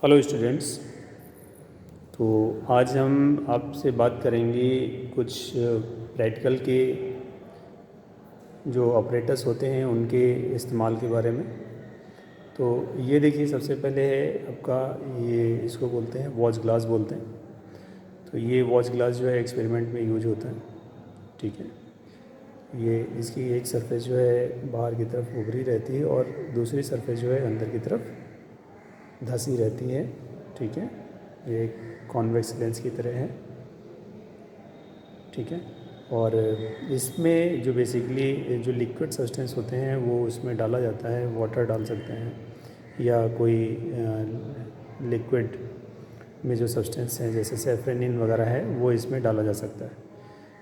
Hello students. तो आज हम आपसे बात करेंगे कुछ प्रैक्टिकल के जो ऑपरेटर्स होते हैं उनके इस्तेमाल के बारे में। तो ये देखिए, सबसे पहले है आपका ये, इसको बोलते हैं वॉच ग्लास बोलते हैं। तो ये वॉच ग्लास जो है एक्सपेरिमेंट में यूज होता है, ठीक है। ये इसकी एक सरफेस जो है बाहर की तरफ उभरी रहती है और दूसरी सरफेस जो है अंदर की तरफ धंसी रहती है, ठीक है। ये एक कॉन्वेक्स लेंस की तरह है, ठीक है। और इसमें जो बेसिकली जो लिक्विड सब्सटेंस होते हैं वो उसमें डाला जाता है। वाटर डाल सकते हैं या कोई लिक्विड में जो सब्सटेंस हैं जैसे सेफ्रेनिन वगैरह है वो इसमें डाला जा सकता है।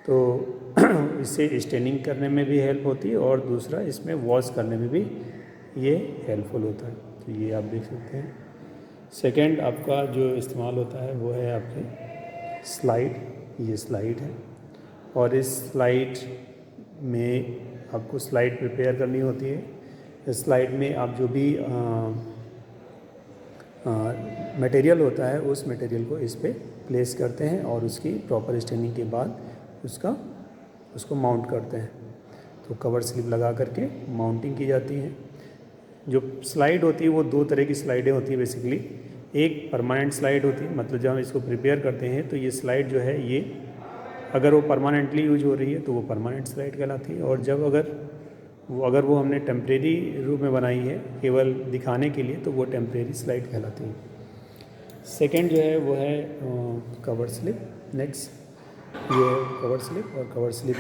तो इससे स्टेनिंग करने में भी हेल्प होती है और दूसरा इसमें वॉश करने में भी ये हेल्पफुल होता है। तो ये आप देख सकते हैं। सेकंड आपका जो इस्तेमाल होता है वो है आपके स्लाइड। ये स्लाइड है और इस स्लाइड में आपको स्लाइड प्रिपेयर करनी होती है। इस स्लाइड में आप जो भी मटेरियल होता है उस मटेरियल को इस पे प्लेस करते हैं और उसकी प्रॉपर स्टेनिंग के बाद उसको माउंट करते हैं। तो कवर स्लिप लगा करके माउंटिंग की जाती है। जो स्लाइड होती है वो दो तरह की स्लाइडें होती है बेसिकली। एक परमानेंट स्लाइड होती है, मतलब जब हम इसको प्रिपेयर करते हैं तो ये स्लाइड जो है ये अगर वो परमानेंटली यूज हो रही है तो वो परमानेंट स्लाइड कहलाती है। और जब अगर वो हमने टेम्परेरी रूप में बनाई है केवल दिखाने के लिए तो वो टेम्परेरी स्लाइड कहलाती है। सेकेंड जो है वो है कवर स्लिप। नेक्स्ट ये कवर स्लिप, और कवर स्लिप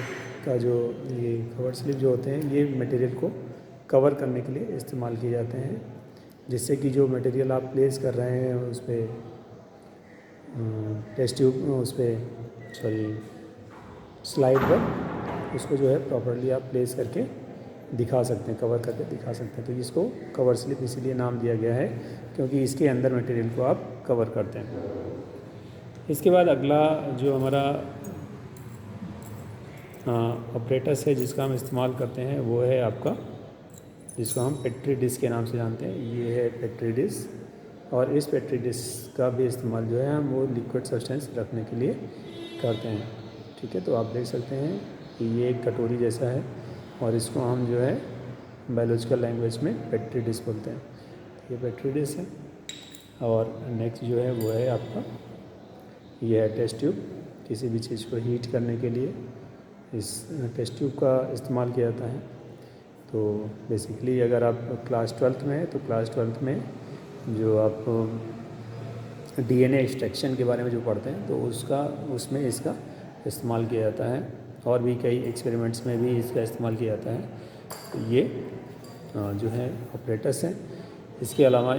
का जो ये कवर स्लिप जो होते हैं ये मटेरियल को कवर करने के लिए इस्तेमाल किए जाते हैं, जिससे कि जो मटेरियल आप प्लेस कर रहे हैं उस पर टेस्ट ट्यूब उस पर स्लाइड पर उसको जो है प्रॉपर्ली आप प्लेस करके दिखा सकते हैं, कवर करके दिखा सकते हैं। तो इसको कवर स्लिप इसीलिए नाम दिया गया है क्योंकि इसके अंदर मटेरियल को आप कवर करते हैं। इसके बाद अगला जो हमारा ऑपरेटर्स है जिसका हम इस्तेमाल करते हैं वो है आपका, जिसको हम पेट्री डिश के नाम से जानते हैं। ये है पेट्री डिश और इस पेट्री डिश का भी इस्तेमाल जो है हम वो लिक्विड सब्सटेंस रखने के लिए करते हैं, ठीक है। तो आप देख सकते हैं कि ये एक कटोरी जैसा है और इसको हम जो है बायोलॉजिकल लैंग्वेज में पेट्री डिश बोलते हैं। ये पेट्री डिश है। और नेक्स्ट जो है वो है आपका ये है टेस्ट ट्यूब। किसी भी चीज़ को हीट करने के लिए इस टेस्ट ट्यूब का इस्तेमाल किया जाता है। तो बेसिकली अगर आप क्लास 12th में है तो क्लास 12th में जो आप DNA एक्सट्रैक्शन के बारे में जो पढ़ते हैं तो उसमें इसका इस्तेमाल किया जाता है और भी कई एक्सपेरिमेंट्स में भी इसका इस्तेमाल किया जाता है। तो ये जो है ऑपरेटर्स हैं। इसके अलावा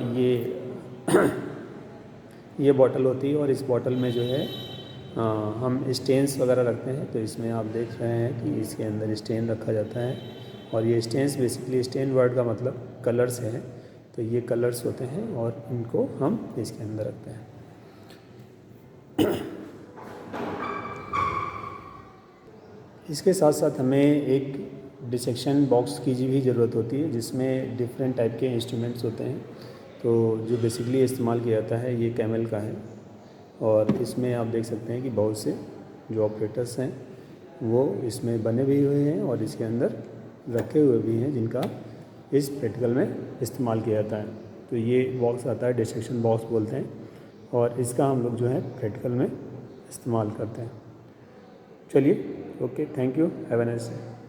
ये बॉटल होती है और इस बॉटल में जो है हम स्टेन्स वगैरह रखते हैं। तो इसमें आप देख रहे हैं कि इसके अंदर स्टेन रखा जाता है और ये स्टेन्स बेसिकली, स्टेन वर्ड का मतलब कलर्स है। तो ये कलर्स होते हैं और इनको हम इसके अंदर रखते हैं। इसके साथ साथ हमें एक डिसेक्शन बॉक्स की भी ज़रूरत होती है जिसमें डिफरेंट टाइप के इंस्ट्रूमेंट्स होते हैं। तो जो बेसिकली इस्तेमाल किया जाता है ये कैमल का है और इसमें आप देख सकते हैं कि बहुत से जो ऑपरेटर्स हैं वो इसमें बने भी हुए हैं और इसके अंदर रखे हुए भी हैं जिनका इस प्रैक्टिकल में इस्तेमाल किया जाता है। तो ये बॉक्स आता है, डिसेक्शन बॉक्स बोलते हैं, और इसका हम लोग जो है प्रैक्टिकल में इस्तेमाल करते हैं। चलिए, okay, thank you, have a nice day.